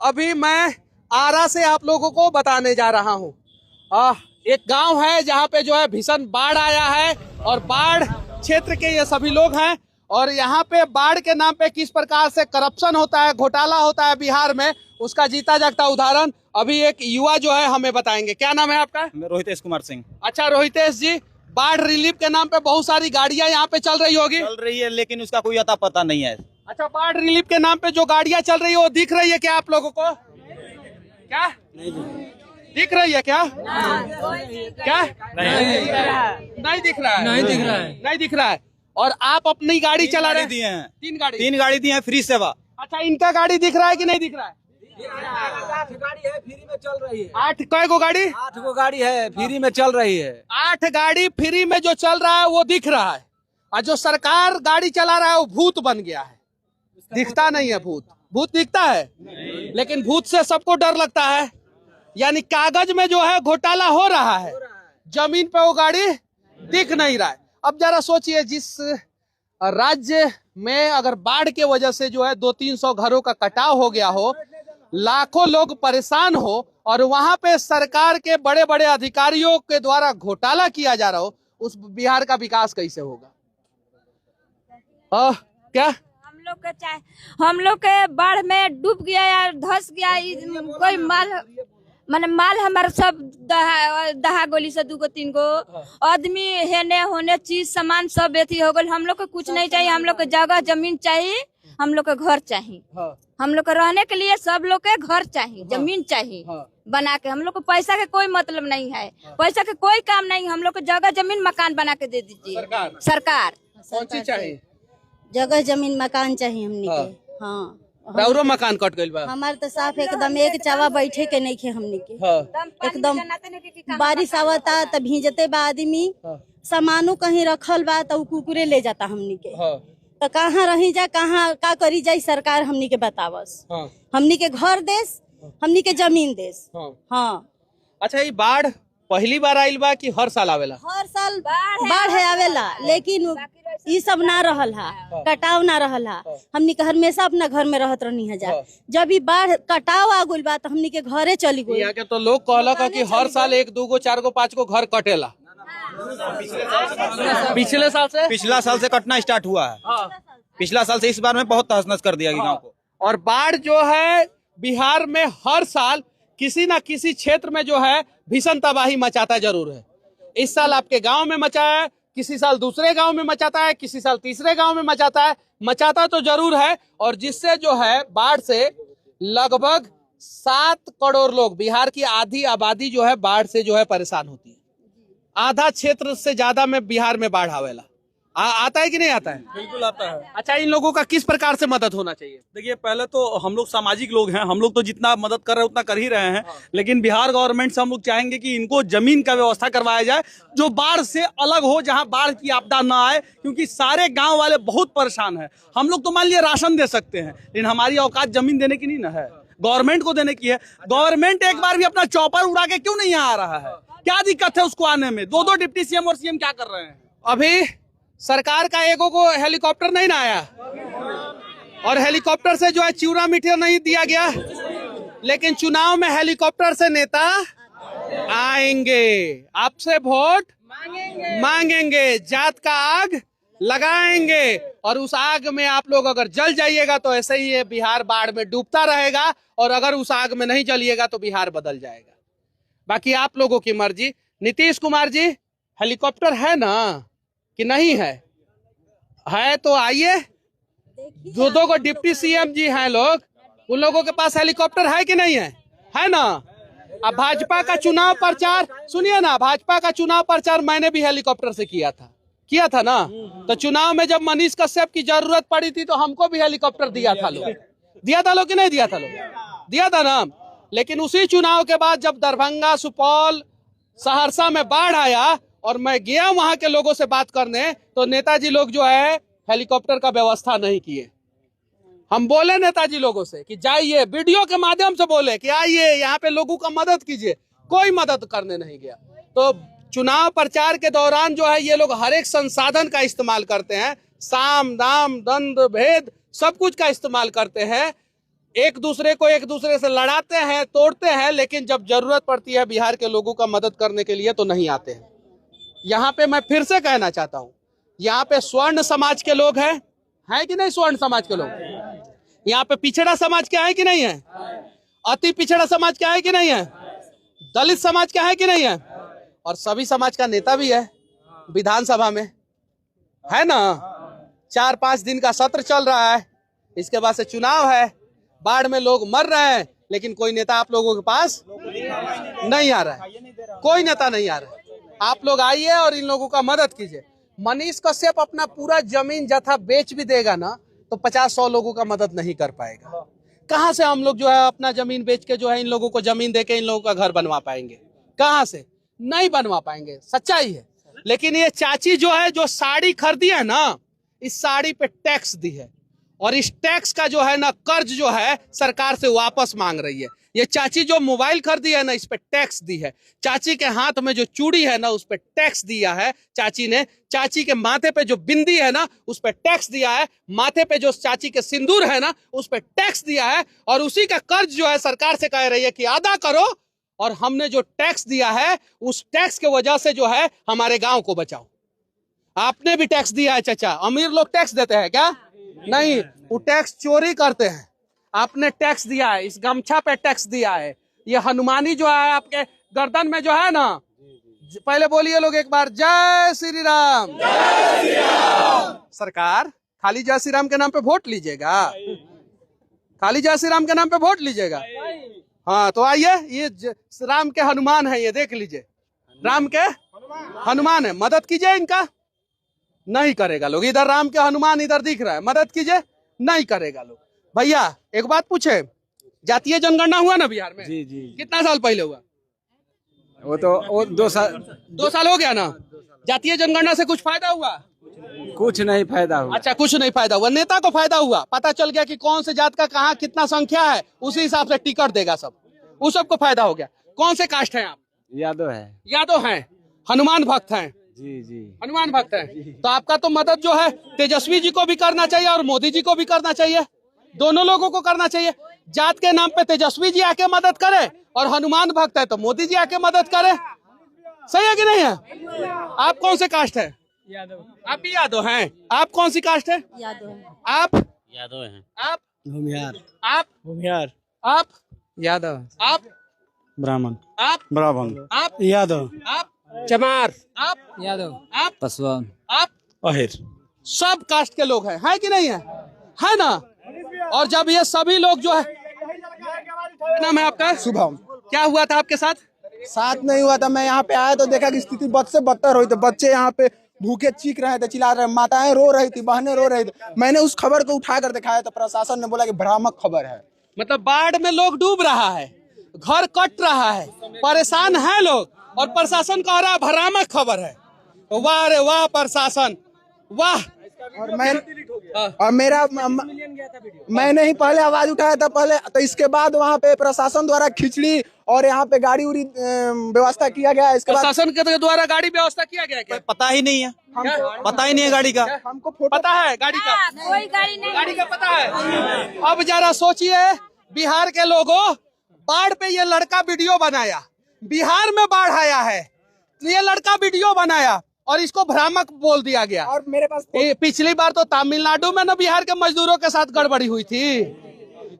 अभी मैं आरा से आप लोगों को बताने जा रहा हूँ। एक गांव है जहाँ पे जो है भीषण बाढ़ आया है और बाढ़ क्षेत्र के ये सभी लोग हैं और यहाँ पे बाढ़ के नाम पे किस प्रकार से करप्शन होता है, घोटाला होता है बिहार में, उसका जीता जागता उदाहरण अभी एक युवा जो है हमें बताएंगे। क्या नाम है आपका? रोहितेश कुमार सिंह। अच्छा रोहितेश जी, बाढ़ रिलीफ के नाम पे बहुत सारी गाड़ियां यहाँ पे चल रही होगी। चल रही है लेकिन उसका कोई अता पता नहीं है। अच्छा, बाढ़ रिलीफ के नाम पे जो गाड़ियां चल रही है वो दिख रही है क्या आप लोगों को? क्या दिख रही है क्या? क्या नहीं दिख रहा है। नहीं दिख रहा है। और आप अपनी गाड़ी चला रहे हैं? तीन गाड़ी दी है फ्री सेवा। अच्छा, इनका गाड़ी दिख रहा है कि नहीं दिख रहा है? 8 गाड़ी है, फ्री में चल रही है। 8 कै गो गाड़ी? 8 गो गाड़ी है, फ्री में चल रही है। 8 गाड़ी फ्री में जो चल रहा है वो दिख रहा है, और जो सरकार गाड़ी चला रहा है वो भूत बन गया है। दिखता नहीं है भूत दिखता है, लेकिन भूत से सबको डर लगता है। यानी कागज में जो है घोटाला हो रहा है, जमीन पे वो गाड़ी दिख नहीं रहा है। अब जरा सोचिए, जिस राज्य में अगर बाढ़ के वजह से जो है 200-300 घरों का कटाव हो गया हो, लाखों लोग परेशान हो, और वहां पे सरकार के बड़े बड़े अधिकारियों के द्वारा घोटाला किया जा रहा हो, उस बिहार का विकास कैसे होगा? क्या हम लोग के बाढ़ में डूब गया या धस गया, कोई माल हमारा सब दहा गोली से 2-3 गो आदमी हेने होने चीज सामान सब बेथी हो गल। हम लोग को कुछ नहीं चाहिए, हम लोग को जगह जमीन चाहिए, हम लोग को घर चाहिए। हम लोग को रहने के लिए सब लोग के घर चाहिए, जमीन चाहिए बना के। हम लोग को पैसा के कोई मतलब नहीं है, पैसा के कोई काम नहीं। हम लोग को जगह जमीन मकान बना के दे दीजिए सरकार। कौन चीज चाहिए? जगह जमीन मकान चाहिए हमनी के। हाँ, राउरो मकान कट गइल बा। हमार तो साफ एकदम एक चावा बैठे के नहीं खे हमनी के। एकदम बारिश आवता तब भीजते बा आदमी, सामानों कहीं रखल बा तो कुकुरे ले जाता हमनी के। तो कहाँ रही जा, कहाँ का करी जाए, सरकार हमनी के बतावस। हमनी के घर देश, हमनी के जमीन देश। हाँ। अच्छा, ये बाढ़ पहली बार आइल बा कि हर साल आवेला? हर साल बाढ़ है आवेला, लेकिन ये सब ना रहल है, कटाव ना रहल है। हमनी के हमेशा अपना घर में रहत रहनी है। जब ये बाढ़ कटाव आ गइल बा तो हमनी के घरे चली गई। यहाँ के तो लोग कहलक कि हर साल 1, 2 गो, 4 गो, 5 गो घर कटेला। पिछला साल से कटना स्टार्ट हुआ है। पिछला साल से इस बार में बहुत तहस नहस कर दिया गाँव को। और बाढ़ जो है बिहार में हर साल किसी न किसी क्षेत्र में जो है भीषण तबाही मचाता जरूर है। इस साल आपके गांव में मचा है, किसी साल दूसरे गांव में मचाता है, किसी साल तीसरे गांव में मचाता है। मचाता तो जरूर है, और जिससे जो है बाढ़ से लगभग 7 करोड़ लोग, बिहार की आधी आबादी जो है बाढ़ से जो है परेशान होती है। आधा क्षेत्र से ज्यादा में बिहार में बाढ़ आवेला। आता है कि नहीं आता है? बिल्कुल आता है। अच्छा, इन लोगों का किस प्रकार से मदद होना चाहिए? देखिए, पहले तो हम लोग सामाजिक लोग हैं, हम लोग तो जितना मदद कर रहे हैं उतना कर ही रहे हैं। लेकिन बिहार गवर्नमेंट से हम लोग चाहेंगे कि इनको जमीन का व्यवस्था करवाया जाए, जो बाढ़ से अलग हो, जहां बाढ़ की आपदा ना आए, क्योंकि सारे गांव वाले बहुत परेशान हैं। हम लोग तो मान लिया राशन दे सकते हैं, लेकिन हमारी औकात जमीन देने की नहीं ना है, गवर्नमेंट को देने की है। गवर्नमेंट एक बार भी अपना चौपर उड़ा के क्यों नहीं आ रहा है? क्या दिक्कत है उसको आने में? 2 डिप्टी सीएम और सीएम क्या कर रहे हैं? अभी सरकार का एगो को हेलीकॉप्टर नहीं ना आया, और हेलीकॉप्टर से जो है चिवड़ा मीठा नहीं दिया गया, लेकिन चुनाव में हेलीकॉप्टर से नेता आएंगे, आपसे वोट मांगेंगे, जात का आग लगाएंगे, और उस आग में आप लोग अगर जल जाइएगा तो ऐसे ही ये बिहार बाढ़ में डूबता रहेगा, और अगर उस आग में नहीं जलिएगा तो बिहार बदल जाएगा। बाकी आप लोगों की मर्जी। नीतीश कुमार जी, हेलीकॉप्टर है ना कि नहीं है? है तो आइए। 2 को डिप्टी सीएम जी हैं लोग, उन लोगों के पास हेलीकॉप्टर है कि नहीं है? है ना। अब भाजपा का चुनाव प्रचार सुनिए ना, भाजपा का चुनाव प्रचार मैंने भी हेलीकॉप्टर से किया था ना। तो चुनाव में जब मनीष कश्यप की जरूरत पड़ी थी तो हमको भी हेलीकॉप्टर दिया था लोग कि नहीं दिया था? लोग दिया था ना। लेकिन उसी चुनाव के बाद जब दरभंगा, सुपौल, सहरसा में बाढ़ आया और मैं गया वहां के लोगों से बात करने, तो नेताजी लोग जो है हेलीकॉप्टर का व्यवस्था नहीं किए। हम बोले नेताजी लोगों से कि जाइए, वीडियो के माध्यम से बोले कि आइए यहाँ पे लोगों का मदद कीजिए, कोई मदद करने नहीं गया। तो चुनाव प्रचार के दौरान जो है ये लोग हर एक संसाधन का इस्तेमाल करते हैं, साम दाम दंड भेद सब कुछ का इस्तेमाल करते हैं। एक दूसरे से लड़ाते हैं, तोड़ते हैं, लेकिन जब जरूरत पड़ती है बिहार के लोगों का मदद करने के लिए तो नहीं आते हैं। यहाँ पे मैं फिर से कहना चाहता हूँ, यहाँ पे स्वर्ण समाज के लोग हैं कि नहीं? स्वर्ण समाज के लोग यहाँ पे पिछड़ा समाज के हैं कि नहीं है? अति पिछड़ा समाज का है कि नहीं है? दलित समाज का है कि नहीं है? और सभी समाज का नेता भी है विधानसभा में, है ना? 4-5 दिन का सत्र चल रहा है, इसके बाद से चुनाव है, बाढ़ में लोग मर रहे हैं, लेकिन कोई नेता आप लोगों के पास नहीं आ रहा है, कोई नेता नहीं आ रहा है। आप लोग आइए और इन लोगों का मदद कीजिए। मनीष कश्यप अपना पूरा जमीन जथा बेच भी देगा ना तो 50-100 लोगों का मदद नहीं कर पाएगा। कहाँ से हम लोग जो है अपना जमीन बेच के जो है इन लोगों को जमीन देके इन लोगों का घर बनवा पाएंगे? कहाँ से? नहीं बनवा पाएंगे, सच्चाई है। लेकिन ये चाची जो है, जो साड़ी खरीदी है ना, इस साड़ी पे टैक्स दी है और इस टैक्स का जो है ना कर्ज जो है सरकार से वापस मांग रही है। ये चाची जो मोबाइल खरीदी है ना, इस पे टैक्स दी है। चाची के हाथ में जो चूड़ी है ना, उस पे टैक्स दिया है चाची ने। चाची के माथे पे जो बिंदी है ना, उस पे टैक्स दिया है। माथे पे जो चाची के सिंदूर है ना, उस पे टैक्स दिया है। और उसी का कर्ज जो है सरकार से कह रही है कि अदा करो, और हमने जो टैक्स दिया है उस टैक्स के वजह से जो है हमारे गांव को बचाओ। आपने भी टैक्स दिया है चाचा। अमीर लोग टैक्स देते हैं क्या? नहीं, वो टैक्स चोरी करते हैं। आपने टैक्स दिया है, इस गमछा पे टैक्स दिया है। ये हनुमानी जो है आपके गर्दन में जो है ना, पहले बोलिए लोग एक बार, जय श्री राम। जय श्री राम। सरकार खाली जय श्री राम के नाम पे वोट लीजिएगा? खाली जय श्री राम के नाम पे वोट लीजिएगा? हाँ, तो आइए, ये राम के हनुमान है, ये देख लीजिए, राम के हनुमान है। मदद कीजिए इनका। नहीं करेगा लोग। इधर राम के हनुमान इधर दिख रहा है, मदद कीजिए, नहीं करेगा लोग। भैया एक बात पूछे, जातीय जनगणना हुआ ना बिहार में? जी जी। कितना साल पहले हुआ? वो 2 साल हो गया ना। जातीय जनगणना से कुछ फायदा हुआ? कुछ नहीं फायदा हुआ। अच्छा, कुछ नहीं फायदा हुआ। नेता को फायदा हुआ, पता चल गया कि कौन से जात का कहाँ कितना संख्या है, उसी हिसाब से टिकट देगा सब, उस सबको फायदा हो गया। कौन से कास्ट हैं आप? यादव है। यादव हैं, हनुमान भक्त हैं। जी जी, हनुमान भक्त हैं। तो आपका तो मदद जो है तेजस्वी जी को भी करना चाहिए और मोदी जी को भी करना चाहिए, दोनों लोगों को करना चाहिए। जात के नाम पे तेजस्वी जी आके मदद करे और हनुमान भक्त है तो मोदी जी आके मदद करे। सही है कि नहीं है? आप कौन से कास्ट है? यादव। आप भी यादव हैं। आप कौन सी कास्ट है? यादव। आप यादव हैं। आप भूमिहार। आप भूमिहार। आप यादव। आप ब्राह्मण। आप ब्राह्मण। आप यादव। आप चमार। आप यादव। आप पसवान। आप अहिर। सब कास्ट के लोग हैं कि नहीं है ना? और जब ये सभी लोग जो है, क्या नाम है आपका? शुभम। क्या हुआ था आपके साथ? साथ नहीं हुआ था, मैं यहाँ पे आया तो देखा कि स्थिति बद से बदतर हुई। तो बच्चे यहाँ पे भूखे चीख रहे थे, चिल्ला रहे, माताएं रो रही थी, बहनें रो रही थी। मैंने उस खबर को उठा कर दिखाया तो प्रशासन ने बोला कि भ्रामक खबर है। मतलब बाढ़ में लोग डूब रहा है, घर कट रहा है, परेशान है लोग, और प्रशासन कह रहा है भ्रामक खबर है। वाह रे वाह प्रशासन, वाह। और मैंने ही पहले आवाज उठाया था पहले, तो इसके बाद वहाँ पे प्रशासन द्वारा खिचड़ी और यहाँ पे गाड़ी उड़ी व्यवस्था किया गया। इसके बाद प्रशासन के द्वारा गाड़ी व्यवस्था किया गया क्या? पता ही नहीं है, पता ही नहीं है गाड़ी का। हमको फोटो पता है गाड़ी का? कोई गाड़ी नहीं। गाड़ी का पता है? अब जरा सोचिए, बिहार के लोगों, बाढ़ पे ये लड़का वीडियो बनाया, बिहार में बाढ़ आया है, ये लड़का वीडियो बनाया और इसको भ्रामक बोल दिया गया। और मेरे पास पिछली बार तो तमिलनाडु में ना बिहार के मजदूरों के साथ गड़बड़ी हुई थी,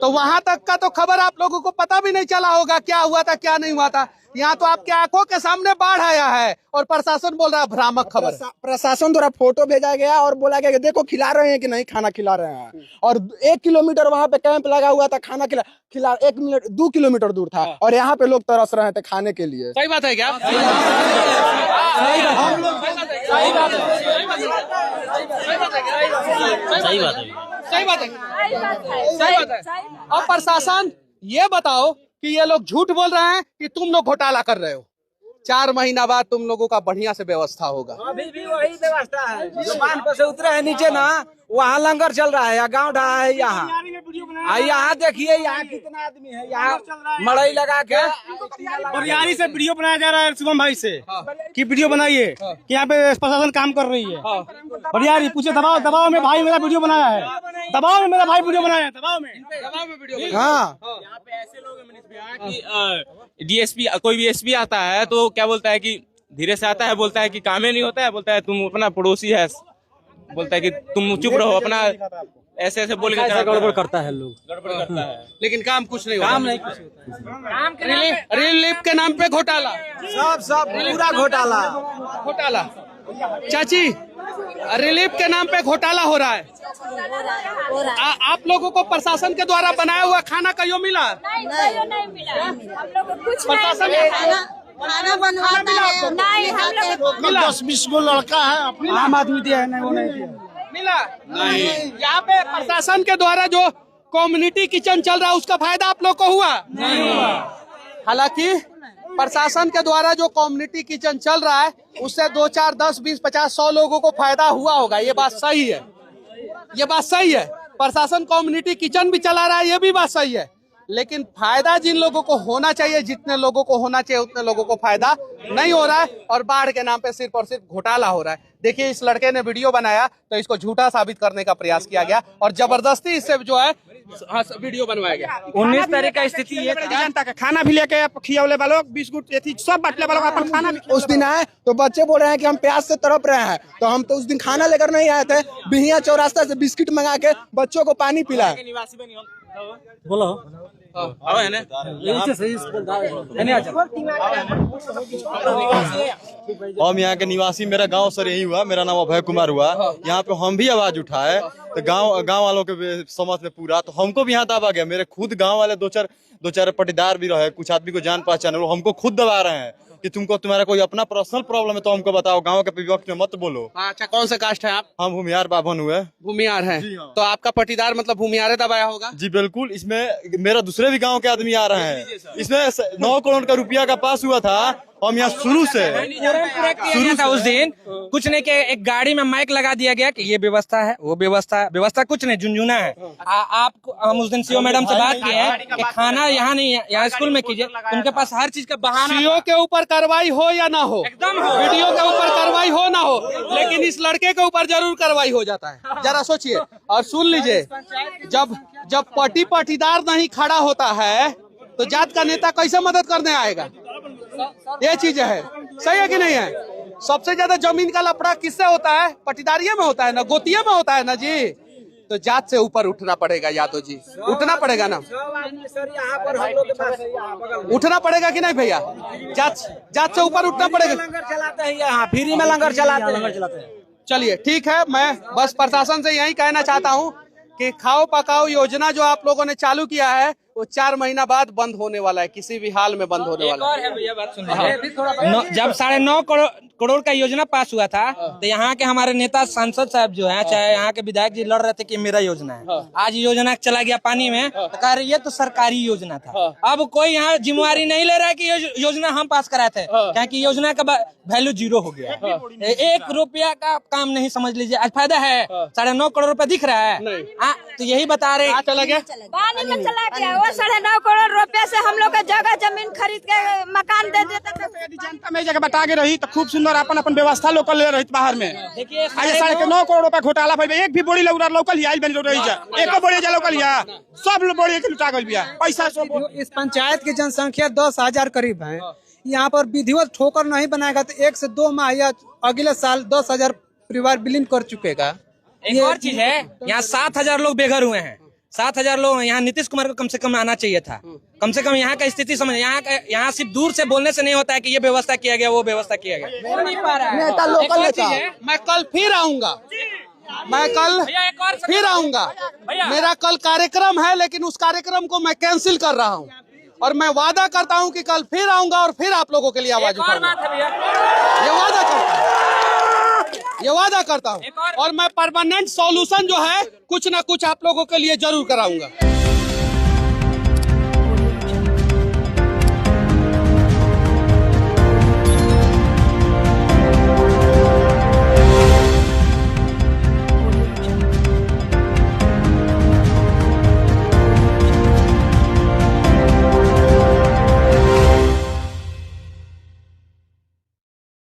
तो वहां तक का तो खबर आप लोगों को पता भी नहीं चला होगा क्या हुआ था क्या नहीं हुआ था। यहाँ तो आपके आंखों के सामने बाढ़ आया है और प्रशासन बोल रहा है भ्रामक खबर। प्रशासन द्वारा फोटो भेजा गया और बोला गया कि देखो खिला रहे हैं कि नहीं, खाना खिला रहे हैं। और 1 किलोमीटर वहाँ पे कैंप लगा हुआ था, खाना खिला 2 किलोमीटर दूर था और यहाँ पे लोग तरस रहे थे खाने के लिए। सही बात है क्या? सही बात है। सही बात है। सही बात है। अब प्रशासन ये बताओ कि ये लोग झूठ बोल रहे हैं कि तुम लोग घोटाला कर रहे हो। 4 महीना बाद तुम लोगों का बढ़िया से व्यवस्था होगा। अभी भी वही व्यवस्था है, जो बांध पर से उतरे हैं नीचे ना, वहाँ लंगर चल रहा है, या गाँव ढहा है यहाँ। यहाँ देखिए यहाँ कितना आदमी है, यहाँ मड़ई लगा के बरियारी से वीडियो बनाया जा रहा है शुभम भाई से कि वीडियो बनाइए कि यहाँ पे प्रशासन काम कर रही है। बरियारी पूछे दबाव में भाई मेरा वीडियो बनाया है, दबाव में मेरा भाई वीडियो बनाया है, दबाव में वीडियो। हाँ यहाँ पे ऐसे लोग हैं मनीष भैया कि डीएसपी कोई भी एसपी आता है तो क्या बोलता है कि धीरे से आता है, बोलता है कि काम ही नहीं होता है, बोलता है तुम अपना पड़ोसी है, बोलता है कि तुम चुप रहो अपना, ऐसे ऐसे बोल के गड़बड़ करता है लोग, गड़बड़ करता है। लेकिन काम कुछ नहीं काम नहीं रिलीफ के नाम पे घोटाला, सब पूरा घोटाला। चाची रिलीफ के नाम पे घोटाला हो रहा है। आप लोगों को प्रशासन के द्वारा बनाया हुआ खाना कहीं मिला? नहीं मिला हम लोग को कुछ प्रशासन नहीं खाना बनवाता है, नहीं हम लोग 10-20 गो लड़का है, आम आदमी दिया है, नहीं वो नहीं दिया मिला नहीं। यहाँ पे प्रशासन के द्वारा जो कम्युनिटी किचन चल रहा है उसका फायदा आप लोग को हुआ? नहीं हुआ। हालांकि प्रशासन के द्वारा जो कम्युनिटी किचन चल रहा है उससे 2, 4, 10, 20, 50, 100 लोगों को फायदा हुआ होगा, ये बात सही है, ये बात सही है। प्रशासन कम्युनिटी किचन भी चला रहा है, ये भी बात सही है, लेकिन फायदा जिन लोगों को होना चाहिए, जितने लोगों को होना चाहिए उतने लोगों को फायदा नहीं हो रहा है और बाढ़ के नाम पे सिर्फ और सिर्फ घोटाला हो रहा है। देखिए इस लड़के ने वीडियो बनाया तो इसको झूठा साबित करने का प्रयास किया गया और जबरदस्ती इससे जो है वीडियो बनवाया गया। 19 तारीख का स्थिति ये जनता का खाना भी लेके खियावले वालों बिस्कुट सब बांटले वालों अपन खाना भी उस दिन आए तो बच्चे बोल रहे हैं कि हम प्यास से तड़प रहे हैं, तो हम तो उस दिन खाना लेकर नहीं आए थे, बिहिया चौरास्ता से बिस्किट मंगा के बच्चों को पानी पिलाए। बोलो है ना हम यहाँ के निवासी, मेरा गांव सर यही हुआ, मेरा नाम अभय कुमार हुआ। यहाँ पे हम भी आवाज उठाए तो गांव वालों के समझ में पूरा, तो हमको भी यहाँ दबा गया। मेरे खुद गांव वाले दो चार पटीदार भी रहे, कुछ आदमी को जान पहचान, वो हमको खुद दबा रहे हैं कि तुमको तुम्हारा कोई अपना पर्सनल प्रॉब्लम है तो हमको बताओ, गांव के वक्त में मत बोलो। अच्छा कौन से कास्ट है आप? हम भूमियार बाभन हुए। भूमियार हैं, तो आपका पटीदार मतलब भूमियारे दबाया होगा? जी बिल्कुल, इसमें मेरा दूसरे भी गांव के आदमी आ रहे हैं। इसमें 9 करोड़ का रुपया का पास हुआ था। हम यहाँ शुरू था उस दिन कुछ नहीं के एक गाड़ी में माइक लगा दिया गया कि ये व्यवस्था है, वो व्यवस्था कुछ नहीं, झुनझुना है। आपको हम उस दिन सीओ मैडम से बात किए हैं कि खाना यहाँ नहीं है, यहाँ स्कूल में कीजिए। उनके पास हर चीज का बहाना। सीओ के ऊपर कार्रवाई हो या ना हो, एकदम हो, वीडियो के ऊपर कार्रवाई हो ना हो, लेकिन इस लड़के के ऊपर जरूर कार्रवाई हो जाता है। जरा सोचिए और सुन लीजिए, जब पाटीदार नहीं खड़ा होता है तो जात का नेता कैसे मदद करने आएगा? ये चीज है, सही है कि नहीं है? सबसे ज्यादा जमीन का लफड़ा किससे होता है? पटीदारिये में होता है ना, गोतिये में होता है ना जी। तो जात से ऊपर उठना पड़ेगा यादव जी, उठना पड़ेगा ना, उठना पड़ेगा कि नहीं भैया? जात से ऊपर उठना पड़ेगा। लंगर चलाते हैं यहाँ, फ्री में लंगर चलाते हैं। चलिए ठीक है, मैं बस प्रशासन से यही कहना चाहता हूँ कि खाओ पकाओ योजना जो आप लोगों ने चालू किया है वो 4 महीना बाद बंद होने वाला है, किसी भी हाल में बंद होने वाला है। भैया बात सुन लीजिए, जब 9.5 करोड़ का योजना पास हुआ था तो यहाँ के हमारे नेता सांसद साहब जो हैं, चाहे यहाँ के विधायक जी लड़ रहे थे कि मेरा योजना है। आज योजना चला गया पानी में, तो कह रहे ये तो सरकारी योजना था। अब कोई यहाँ जिम्मेवारी नहीं ले रहा है कि योजना हम पास कराए थे, क्योंकि योजना का वैल्यू 0 हो गया। 1 रुपया का काम नहीं, समझ लीजिए। आज फायदा है 9.5 करोड़ रुपया दिख रहा है, तो यही बता रहे चला गया पानी में चला गया। वो 9.5 करोड़ रुपए से हम लोग का जगह जमीन खरीद के मकान दे देते थे। जनता में जगह बता के रही तो खूब सुंदर अपन व्यवस्था लोकल ले रही बाहर में। देखिए 9.5 करोड़ रुपया घोटाला भाई, एक भी बोरी लोकल ही आई बन रही जा, एको बोरी जा लोकल या सब बोरी के लुटा गई बिया पैसा। इस पंचायत की जनसंख्या 10,000 करीब है। यहाँ पर विधिवत ठोकर नहीं बनाएगा तो 1 से 2 माह या अगले साल 10,000 परिवार विलीन कर चुकेगा। एक और चीज है, यहाँ 7,000 लोग बेघर हुए हैं। 7,000 लोग, यहाँ नीतीश कुमार को कम से कम आना चाहिए था। कम से कम यहाँ का स्थिति समझ, यहाँ सिर्फ दूर से बोलने से नहीं होता है कि ये व्यवस्था किया गया, वो व्यवस्था किया गया, नहीं पा रहा है। मैं कल फिर आऊंगा, मैं कल फिर आऊंगा। मेरा कल कार्यक्रम है, लेकिन उस कार्यक्रम को मैं कैंसिल कर रहा हूँ और मैं वादा करता हूँ कि कल फिर आऊंगा और फिर आप लोगों के लिए आवाज उठाऊंगा। ये वादा करता हूँ और मैं परमानेंट सॉल्यूशन जो है कुछ ना कुछ आप लोगों के लिए जरूर कराऊंगा।